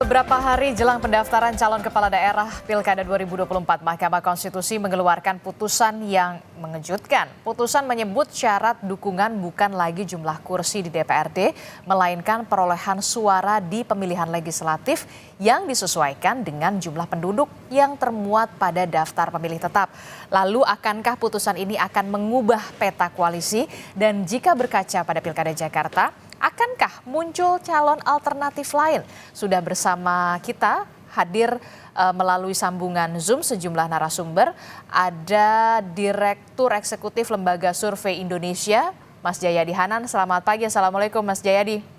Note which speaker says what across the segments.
Speaker 1: Beberapa hari jelang pendaftaran calon kepala daerah Pilkada 2024, Mahkamah Konstitusi mengeluarkan putusan yang mengejutkan. Putusan menyebut syarat dukungan bukan lagi jumlah kursi di DPRD, melainkan perolehan suara di pemilihan legislatif yang disesuaikan dengan jumlah penduduk yang termuat pada daftar pemilih tetap. Lalu akankah putusan ini akan mengubah peta koalisi? Dan jika berkaca pada Pilkada Jakarta, akankah muncul calon alternatif lain? Sudah bersama kita hadir melalui sambungan Zoom sejumlah narasumber. Ada Direktur Eksekutif Lembaga Survei Indonesia, Mas Jayadi Hanan. Selamat pagi, Assalamualaikum Mas Jayadi.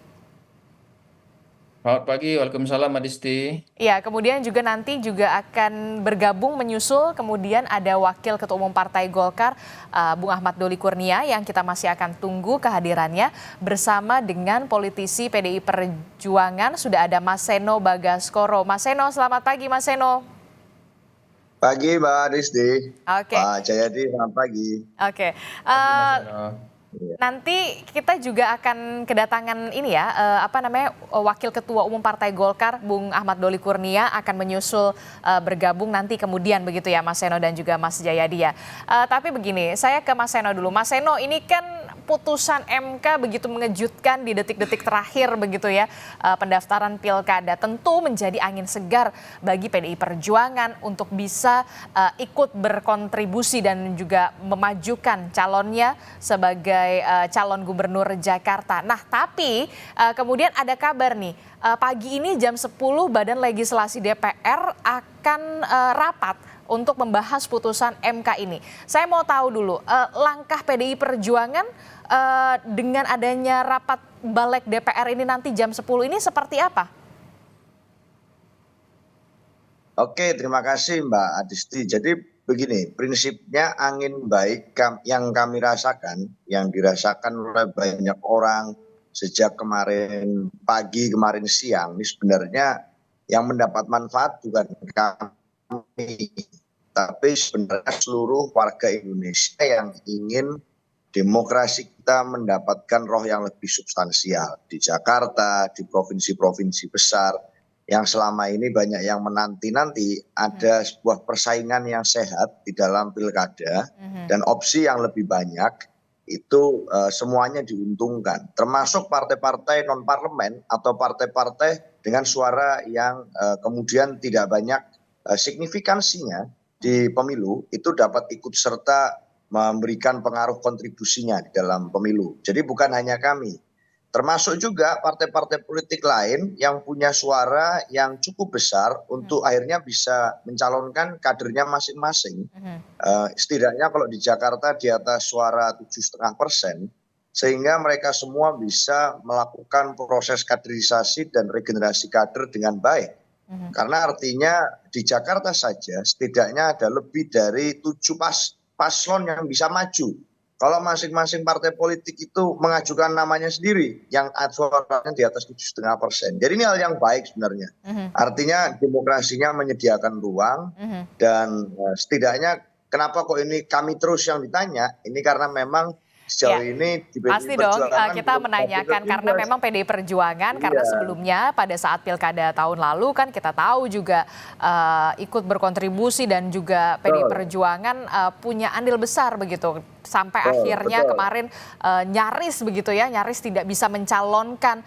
Speaker 2: Selamat pagi, waalaikumsalam Adisti.
Speaker 1: Ya, kemudian juga nanti juga akan bergabung menyusul, kemudian ada Wakil Ketua Umum Partai Golkar, Bung Ahmad Doli Kurnia, yang kita masih akan tunggu kehadirannya, bersama dengan politisi PDI Perjuangan, sudah ada Mas Seno Bagaskoro. Mas Seno, selamat pagi Mas Seno.
Speaker 3: Pagi Mbak Adisti.
Speaker 1: Oke.
Speaker 3: Pak Jayadi, selamat pagi.
Speaker 1: Oke.
Speaker 2: Mas Seno.
Speaker 1: Nanti kita juga akan kedatangan ini ya, Wakil Ketua Umum Partai Golkar, Bung Ahmad Doli Kurnia, akan menyusul bergabung nanti kemudian begitu ya Mas Seno dan juga Mas Jayadi ya. Tapi begini, saya ke Mas Seno dulu. Mas Seno, ini kan putusan MK begitu mengejutkan di detik-detik terakhir begitu ya, pendaftaran Pilkada. Tentu menjadi angin segar bagi PDI Perjuangan untuk bisa ikut berkontribusi dan juga memajukan calonnya sebagai calon gubernur Jakarta. Nah, tapi kemudian ada kabar nih, pagi ini jam 10 Badan Legislasi DPR akan rapat untuk membahas putusan MK ini. Saya mau tahu dulu, langkah PDI Perjuangan dengan adanya rapat balik DPR ini nanti jam 10 ini seperti apa?
Speaker 3: Oke, terima kasih Mbak Adisti. Jadi begini, prinsipnya angin baik yang kami rasakan, yang dirasakan oleh banyak orang sejak kemarin pagi, kemarin siang, ini sebenarnya yang mendapat manfaat bukan kami, tapi sebenarnya seluruh warga Indonesia yang ingin demokrasi kita mendapatkan roh yang lebih substansial di Jakarta, di provinsi-provinsi besar, yang selama ini banyak yang menanti-nanti ada sebuah persaingan yang sehat di dalam pilkada dan opsi yang lebih banyak itu semuanya diuntungkan, termasuk partai-partai non-parlemen atau partai-partai dengan suara yang kemudian tidak banyak signifikansinya di pemilu itu dapat ikut serta memberikan pengaruh kontribusinya di dalam pemilu. Jadi bukan hanya kami, termasuk juga partai-partai politik lain yang punya suara yang cukup besar untuk akhirnya bisa mencalonkan kadernya masing-masing. Setidaknya kalau di Jakarta di atas suara 7,5%, sehingga mereka semua bisa melakukan proses kaderisasi dan regenerasi kader dengan baik. Karena artinya di Jakarta saja setidaknya ada lebih dari 7 paslon yang bisa maju. Kalau masing-masing partai politik itu mengajukan namanya sendiri yang suaranya di atas 7,5%. Jadi ini hal yang baik sebenarnya. Artinya demokrasinya menyediakan ruang dan setidaknya kenapa kok ini kami terus yang ditanya, ini karena memang sejauh ini di
Speaker 1: pasti dong kita menanyakan karena memang PDI Perjuangan karena sebelumnya pada saat Pilkada tahun lalu kan kita tahu juga ikut berkontribusi dan juga PDI Perjuangan punya andil besar begitu sampai akhirnya kemarin nyaris begitu ya, nyaris tidak bisa mencalonkan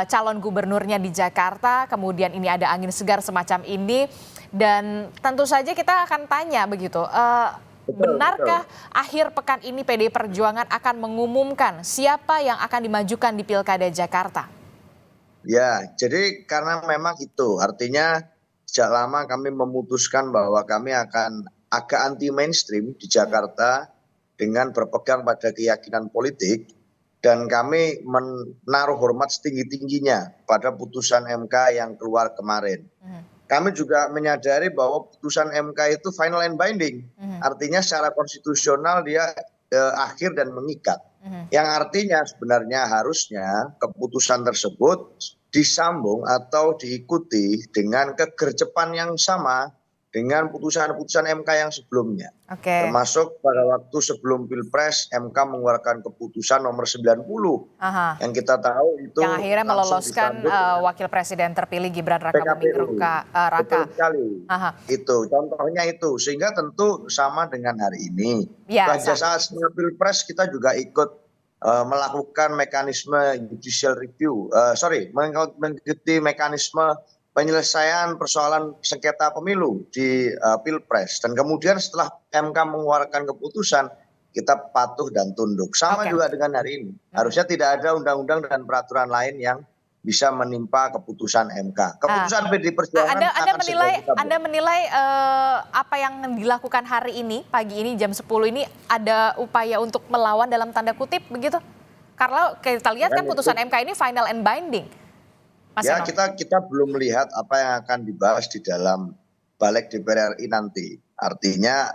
Speaker 1: calon gubernurnya di Jakarta. Kemudian ini ada angin segar semacam ini dan tentu saja kita akan tanya begitu. Benarkah akhir pekan ini PDI Perjuangan akan mengumumkan siapa yang akan dimajukan di Pilkada Jakarta?
Speaker 3: Ya, jadi karena memang itu artinya sejak lama kami memutuskan bahwa kami akan agak anti mainstream di Jakarta dengan berpegang pada keyakinan politik dan kami menaruh hormat setinggi-tingginya pada putusan MK yang keluar kemarin. Kami juga menyadari bahwa putusan MK itu final and binding. Artinya secara konstitusional dia akhir dan mengikat. Yang artinya sebenarnya harusnya keputusan tersebut disambung atau diikuti dengan kegercepan yang sama dengan putusan-putusan MK yang sebelumnya.
Speaker 1: Oke.
Speaker 3: Termasuk pada waktu sebelum Pilpres MK mengeluarkan keputusan nomor 90
Speaker 1: Aha.
Speaker 3: yang kita tahu itu
Speaker 1: Yang akhirnya
Speaker 3: langsung
Speaker 1: meloloskan
Speaker 3: disambut dengan
Speaker 1: Wakil Presiden terpilih Gibran Rakabuming
Speaker 3: PKPU.
Speaker 1: Raka.
Speaker 3: Betul sekali.
Speaker 1: Aha.
Speaker 3: Itu contohnya itu, sehingga tentu sama dengan hari ini.
Speaker 1: Ya,
Speaker 3: Pada saat Pilpres kita juga ikut melakukan mekanisme judicial review, mengikuti mekanisme penyelesaian persoalan sengketa pemilu di Pilpres, dan kemudian setelah MK mengeluarkan keputusan kita patuh dan tunduk. Sama
Speaker 1: Oke.
Speaker 3: juga dengan hari ini. Harusnya tidak ada undang-undang dan peraturan lain yang bisa menimpa keputusan MK. Keputusan PD Perjuangan
Speaker 1: Anda menilai apa yang dilakukan hari ini, pagi ini jam 10 ini ada upaya untuk melawan dalam tanda kutip begitu? Karena kita lihat kan putusan MK ini final and binding. Mas
Speaker 3: ya,
Speaker 1: Eno.
Speaker 3: kita belum melihat apa yang akan dibahas di dalam balik DPR RI nanti. Artinya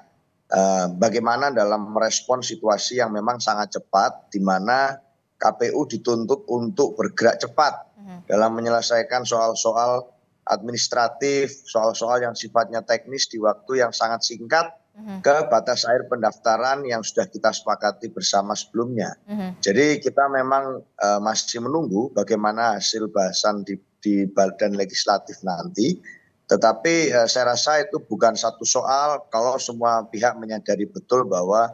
Speaker 3: bagaimana dalam merespon situasi yang memang sangat cepat, di mana KPU dituntut untuk bergerak cepat dalam menyelesaikan soal-soal administratif, soal-soal yang sifatnya teknis di waktu yang sangat singkat, ke batas akhir pendaftaran yang sudah kita sepakati bersama sebelumnya. Jadi kita memang masih menunggu bagaimana hasil bahasan di Badan Legislatif nanti. Tetapi saya rasa itu bukan satu soal kalau semua pihak menyadari betul bahwa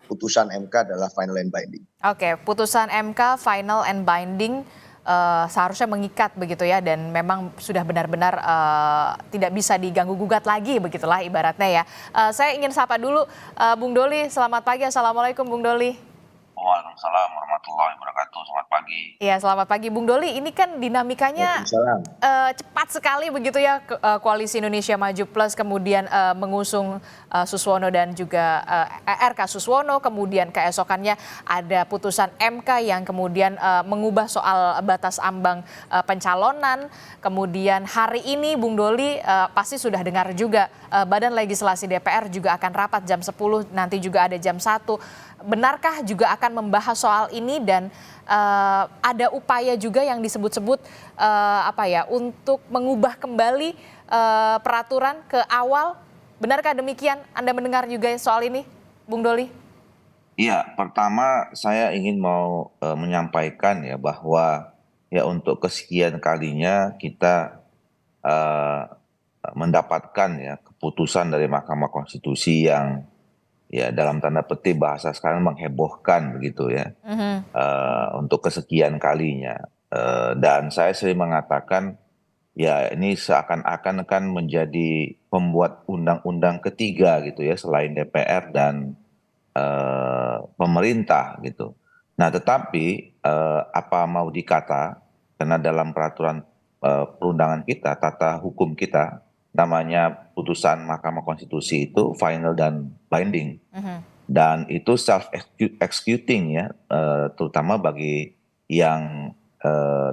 Speaker 3: putusan MK adalah final and binding.
Speaker 1: Oke, putusan MK final and binding seharusnya mengikat begitu ya, dan memang sudah benar-benar tidak bisa diganggu gugat lagi begitulah ibaratnya ya. Saya ingin sapa dulu Bung Doli. Selamat pagi. Assalamualaikum Bung Doli.
Speaker 4: Waalaikumsalam warahmatullahi wabarakatuh. Selamat pagi.
Speaker 1: Iya, selamat pagi Bung Doli. Ini kan dinamikanya cepat sekali begitu ya, Koalisi Indonesia Maju Plus kemudian mengusung Suswono dan juga RK Suswono, kemudian keesokannya ada putusan MK yang kemudian mengubah soal batas ambang pencalonan. Kemudian hari ini Bung Doli pasti sudah dengar juga Badan Legislasi DPR juga akan rapat jam 10, nanti juga ada jam 1. Benarkah juga akan membahas soal ini dan ada upaya juga yang disebut-sebut untuk mengubah kembali peraturan ke awal? Benarkah demikian? Anda mendengar juga soal ini, Bung Doli?
Speaker 4: Iya, pertama saya ingin mau menyampaikan ya bahwa ya untuk kesekian kalinya kita mendapatkan ya keputusan dari Mahkamah Konstitusi yang ya dalam tanda petik bahasa sekarang menghebohkan begitu ya, untuk kesekian kalinya. Dan saya sering mengatakan ya ini seakan-akan akan menjadi pembuat undang-undang ketiga gitu ya, selain DPR dan pemerintah gitu. Nah tetapi apa mau dikata, karena dalam peraturan perundangan kita, tata hukum kita, namanya putusan Mahkamah Konstitusi itu final dan binding, dan itu self executing ya, terutama bagi yang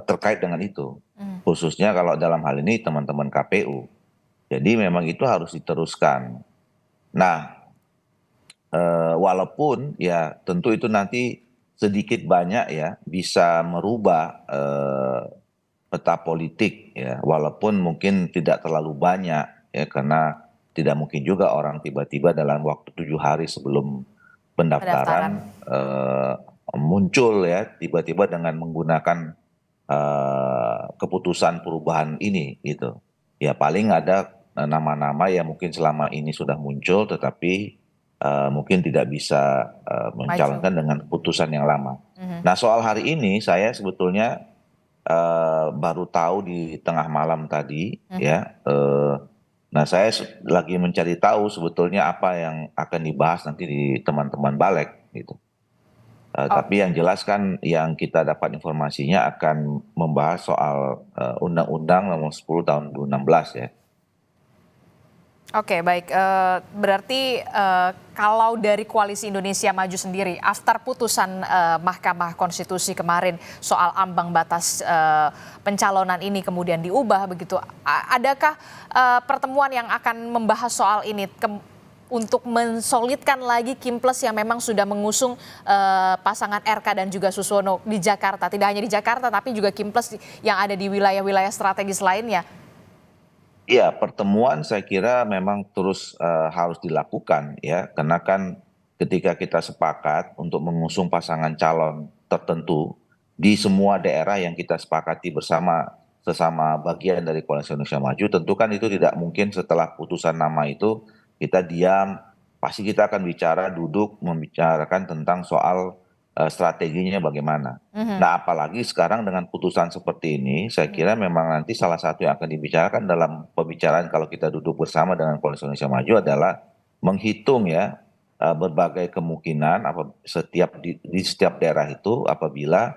Speaker 4: terkait dengan itu, khususnya kalau dalam hal ini teman-teman KPU. Jadi memang itu harus diteruskan. Nah, walaupun ya tentu itu nanti sedikit banyak ya bisa merubah peta politik ya, walaupun mungkin tidak terlalu banyak ya, karena tidak mungkin juga orang tiba-tiba dalam waktu 7 hari sebelum pendaftaran muncul ya tiba-tiba dengan menggunakan keputusan perubahan ini gitu. Ya paling ada nama-nama yang mungkin selama ini sudah muncul tetapi mungkin tidak bisa mencalonkan dengan keputusan yang lama. Nah soal hari ini saya sebetulnya baru tahu di tengah malam tadi ya. Nah saya lagi mencari tahu sebetulnya apa yang akan dibahas nanti di teman-teman Balek gitu. Tapi yang jelas kan yang kita dapat informasinya akan membahas soal Undang-Undang Nomor 10 Tahun 2016 ya.
Speaker 1: Oke, baik. Berarti kalau dari Koalisi Indonesia Maju sendiri, after putusan Mahkamah Konstitusi kemarin soal ambang batas pencalonan ini kemudian diubah begitu, adakah pertemuan yang akan membahas soal ini untuk mensolidkan lagi Kim Plus yang memang sudah mengusung pasangan RK dan juga Suswono di Jakarta? Tidak hanya di Jakarta, tapi juga Kim Plus yang ada di wilayah-wilayah strategis lainnya.
Speaker 4: Iya, pertemuan saya kira memang terus harus dilakukan ya, karena kan ketika kita sepakat untuk mengusung pasangan calon tertentu di semua daerah yang kita sepakati bersama sesama bagian dari Koalisi Indonesia Maju, tentu kan itu tidak mungkin setelah putusan nama itu kita diam, pasti kita akan bicara, duduk membicarakan tentang soal strateginya bagaimana.
Speaker 1: Mhm.
Speaker 4: Nah, apalagi sekarang dengan putusan seperti ini, saya kira memang nanti salah satu yang akan dibicarakan dalam pembicaraan kalau kita duduk bersama dengan Koalisi Indonesia Maju adalah menghitung ya berbagai kemungkinan di setiap daerah itu apabila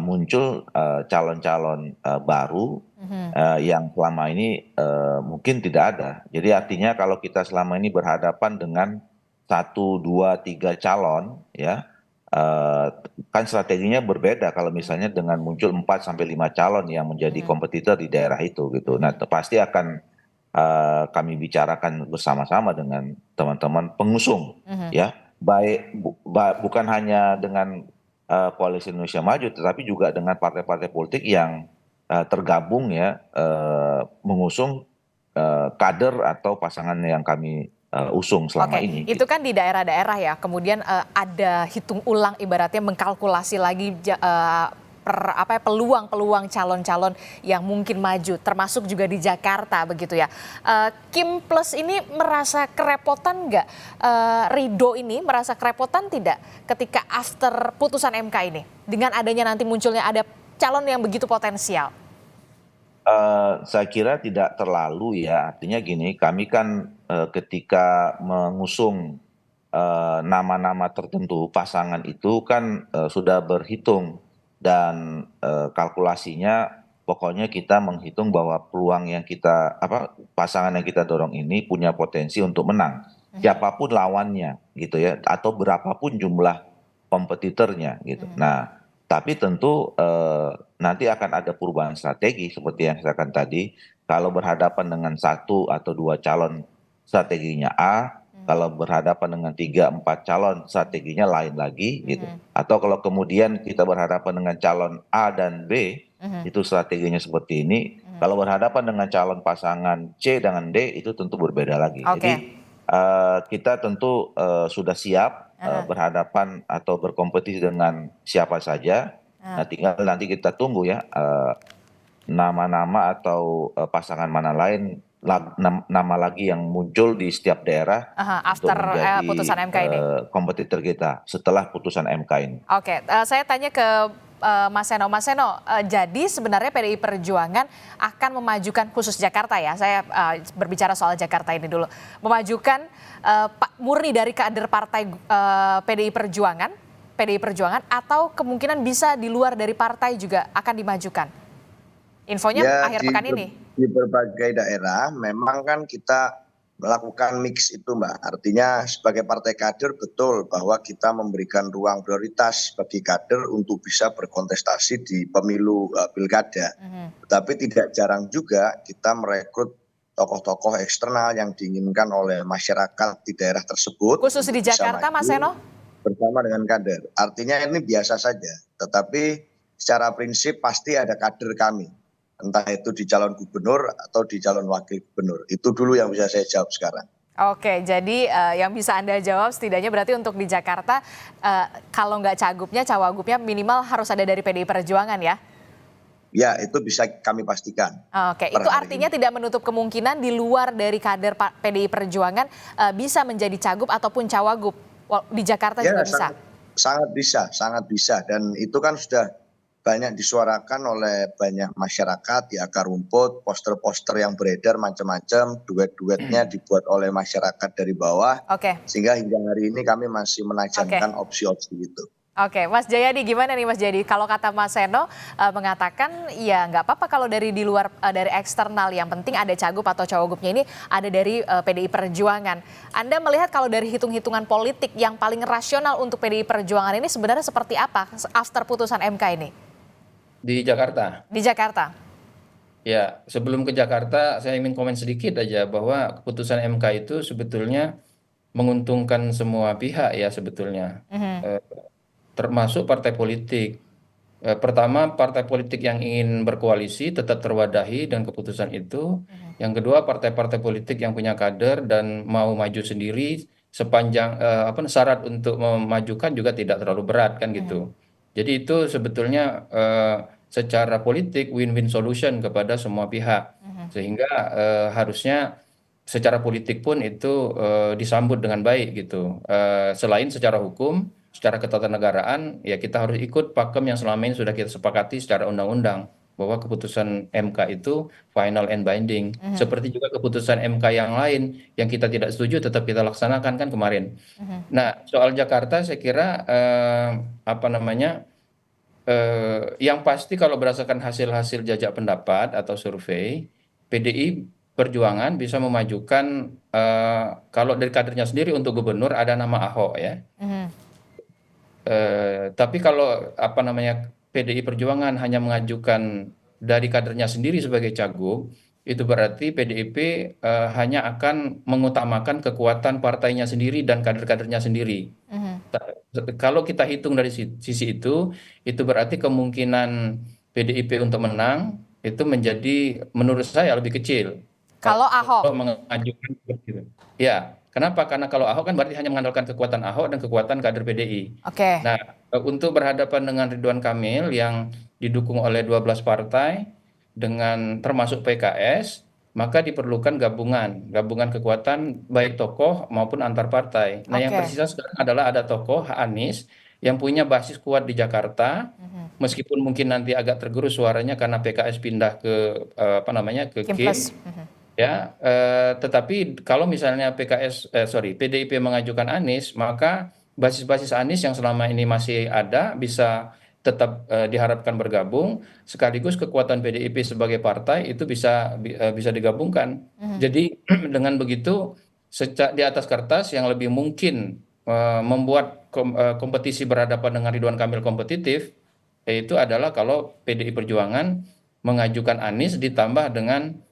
Speaker 4: muncul calon-calon baru
Speaker 1: Mhm.
Speaker 4: yang selama ini mungkin tidak ada. Jadi artinya kalau kita selama ini berhadapan dengan satu, dua, tiga calon ya eh, kan strateginya berbeda kalau misalnya dengan muncul 4 sampai 5 calon yang menjadi
Speaker 1: Mhm.
Speaker 4: kompetitor di daerah itu gitu. Nah, pasti akan kami bicarakan bersama-sama dengan teman-teman pengusung
Speaker 1: Mhm.
Speaker 4: ya. Bukan hanya dengan Koalisi Indonesia Maju tetapi juga dengan partai-partai politik yang tergabung ya mengusung kader atau pasangan yang kami usung selama
Speaker 1: Oke,
Speaker 4: ini
Speaker 1: itu
Speaker 4: gitu.
Speaker 1: kan di daerah-daerah ya. Kemudian ada hitung ulang ibaratnya mengkalkulasi lagi apa ya, peluang-peluang calon-calon yang mungkin maju, termasuk juga di Jakarta begitu ya. Kim Plus ini merasa kerepotan nggak? Ridho ini merasa kerepotan tidak ketika after putusan MK ini dengan adanya nanti munculnya ada calon yang begitu potensial?
Speaker 4: Saya kira tidak terlalu ya, artinya gini, kami kan ketika mengusung nama-nama tertentu, pasangan itu kan sudah berhitung dan kalkulasinya pokoknya kita menghitung bahwa peluang yang kita, pasangan yang kita dorong ini punya potensi untuk menang.
Speaker 1: Mhm.
Speaker 4: Siapapun lawannya gitu ya, atau berapapun jumlah kompetitornya gitu.
Speaker 1: Mhm.
Speaker 4: Nah, tapi tentu nanti akan ada perubahan strategi seperti yang saya katakan tadi. Kalau berhadapan dengan satu atau dua calon strateginya A, kalau berhadapan dengan tiga empat calon strateginya lain lagi gitu.
Speaker 1: Mhm.
Speaker 4: Atau kalau kemudian kita berhadapan dengan calon A dan B,
Speaker 1: Mhm.
Speaker 4: itu strateginya seperti ini.
Speaker 1: Mhm.
Speaker 4: Kalau berhadapan dengan calon pasangan C dengan D, itu tentu berbeda lagi. Jadi
Speaker 1: Oke.
Speaker 4: kita tentu sudah siap
Speaker 1: Aha.
Speaker 4: berhadapan atau berkompetisi dengan siapa saja. Nah,
Speaker 1: Aha.
Speaker 4: tinggal nanti kita tunggu ya nama-nama atau pasangan mana lain, nama lagi yang muncul di setiap daerah
Speaker 1: Aha,
Speaker 4: untuk
Speaker 1: after
Speaker 4: menjadi
Speaker 1: putusan MK ini.
Speaker 4: kompetitor kita setelah putusan MK ini.
Speaker 1: Oke, saya tanya ke Mas Seno. Mas Seno, jadi sebenarnya PDI Perjuangan akan memajukan khusus Jakarta ya. Saya berbicara soal Jakarta ini dulu. Memajukan murni dari kader partai PDI Perjuangan atau kemungkinan bisa di luar dari partai juga akan dimajukan. Infonya
Speaker 3: Ya,
Speaker 1: akhir pekan ini.
Speaker 3: di berbagai daerah memang kan kita melakukan mix itu, Mbak. Artinya sebagai partai kader betul bahwa kita memberikan ruang prioritas bagi kader untuk bisa berkontestasi di pemilu pilkada.
Speaker 1: Mhm.
Speaker 3: Tetapi tidak jarang juga kita merekrut tokoh-tokoh eksternal yang diinginkan oleh masyarakat di daerah tersebut
Speaker 1: Khusus
Speaker 3: untuk
Speaker 1: di
Speaker 3: bisa
Speaker 1: Jakarta, Mas
Speaker 3: maju
Speaker 1: Seno?
Speaker 3: bersama dengan kader. Artinya ini biasa saja, tetapi secara prinsip pasti ada kader kami. Entah itu di calon gubernur atau di calon wakil gubernur. Itu dulu yang bisa saya jawab sekarang.
Speaker 1: Oke, jadi yang bisa Anda jawab setidaknya berarti untuk di Jakarta, kalau nggak cagupnya, cawagupnya minimal harus ada dari PDI Perjuangan ya?
Speaker 3: Ya, itu bisa kami pastikan.
Speaker 1: Oke,
Speaker 3: per
Speaker 1: itu
Speaker 3: hari
Speaker 1: artinya
Speaker 3: ini.
Speaker 1: tidak menutup kemungkinan di luar dari kader PDI Perjuangan bisa menjadi cagup ataupun cawagup. Di Jakarta
Speaker 3: Ya,
Speaker 1: juga bisa?
Speaker 3: sangat bisa. Dan itu kan sudah banyak disuarakan oleh banyak masyarakat di akar rumput, poster-poster yang beredar macam-macam, duet-duetnya dibuat oleh masyarakat dari bawah,
Speaker 1: Oke,
Speaker 3: sehingga hingga hari ini kami masih menajamkan
Speaker 1: oke.
Speaker 3: opsi-opsi itu.
Speaker 1: Oke, Mas Jayadi gimana nih Mas Jayadi? Kalau kata Mas Seno mengatakan ya nggak apa-apa kalau dari di luar dari eksternal, yang penting ada cagup atau cawagupnya ini ada dari PDI Perjuangan. Anda melihat kalau dari hitung-hitungan politik yang paling rasional untuk PDI Perjuangan ini sebenarnya seperti apa after putusan MK ini
Speaker 2: Di Jakarta.
Speaker 1: di Jakarta?
Speaker 2: Ya, sebelum ke Jakarta, saya ingin komen sedikit aja bahwa keputusan MK itu sebetulnya menguntungkan semua pihak ya sebetulnya,
Speaker 1: Mhm.
Speaker 2: Eh, termasuk partai politik. Pertama, partai politik yang ingin berkoalisi tetap terwadahi dengan keputusan itu. Yang kedua, partai-partai politik yang punya kader dan mau maju sendiri sepanjang syarat untuk memajukan juga tidak terlalu berat kan gitu. Jadi itu sebetulnya secara politik win-win solution kepada semua pihak. Sehingga harusnya secara politik pun itu disambut dengan baik gitu. Selain secara hukum, secara ketatanegaraan, ya kita harus ikut pakem yang selama ini sudah kita sepakati secara undang-undang bahwa keputusan MK itu final and binding. Seperti juga keputusan MK yang lain yang kita tidak setuju tetap kita laksanakan kan kemarin. Nah, soal Jakarta saya kira yang pasti kalau berdasarkan hasil-hasil jajak pendapat atau survei, PDI Perjuangan bisa memajukan kalau dari kadernya sendiri untuk gubernur ada nama Ahok ya. Tapi kalau PDI Perjuangan hanya mengajukan dari kadernya sendiri sebagai cagup, itu berarti PDIP hanya akan mengutamakan kekuatan partainya sendiri dan kader-kadernya sendiri. Kalau kita hitung dari sisi itu berarti kemungkinan PDIP untuk menang itu menjadi menurut saya lebih kecil.
Speaker 1: Kalau Ahok.
Speaker 2: Kalau mengajukan seperti itu. Ya, kenapa? Karena kalau Ahok kan berarti hanya mengandalkan kekuatan Ahok dan kekuatan kader PDI.
Speaker 1: Oke.
Speaker 2: Nah, untuk berhadapan dengan Ridwan Kamil yang didukung oleh 12 partai dengan termasuk PKS, maka diperlukan gabungan kekuatan baik tokoh maupun antar partai. Nah, yang
Speaker 1: Oke.
Speaker 2: tersisa sekarang adalah ada tokoh Anies yang punya basis kuat di Jakarta, meskipun mungkin nanti agak tergerus suaranya karena PKS pindah ke ke
Speaker 1: Kim
Speaker 2: Kim.
Speaker 1: Plus.
Speaker 2: Ya, tetapi kalau misalnya PDIP mengajukan Anies, maka basis-basis Anies yang selama ini masih ada bisa tetap diharapkan bergabung, sekaligus kekuatan PDIP sebagai partai itu bisa digabungkan. Jadi dengan begitu, di atas kertas yang lebih mungkin membuat kompetisi berhadapan dengan Ridwan Kamil kompetitif, yaitu adalah kalau PDI Perjuangan mengajukan Anies ditambah dengan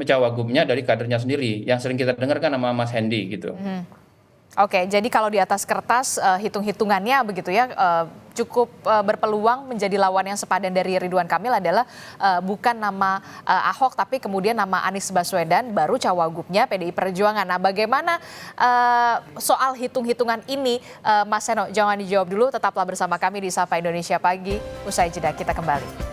Speaker 2: cawagupnya dari kadernya sendiri yang sering kita dengar kan nama Mas Hendi gitu.
Speaker 1: Oke, jadi kalau di atas kertas hitung-hitungannya begitu ya cukup berpeluang menjadi lawan yang sepadan dari Ridwan Kamil adalah bukan nama Ahok tapi kemudian nama Anies Baswedan baru cawagupnya PDI Perjuangan. Nah, bagaimana soal hitung-hitungan ini Mas Seno? Jangan dijawab dulu, tetaplah bersama kami di Sapa Indonesia Pagi. Usai jeda kita kembali.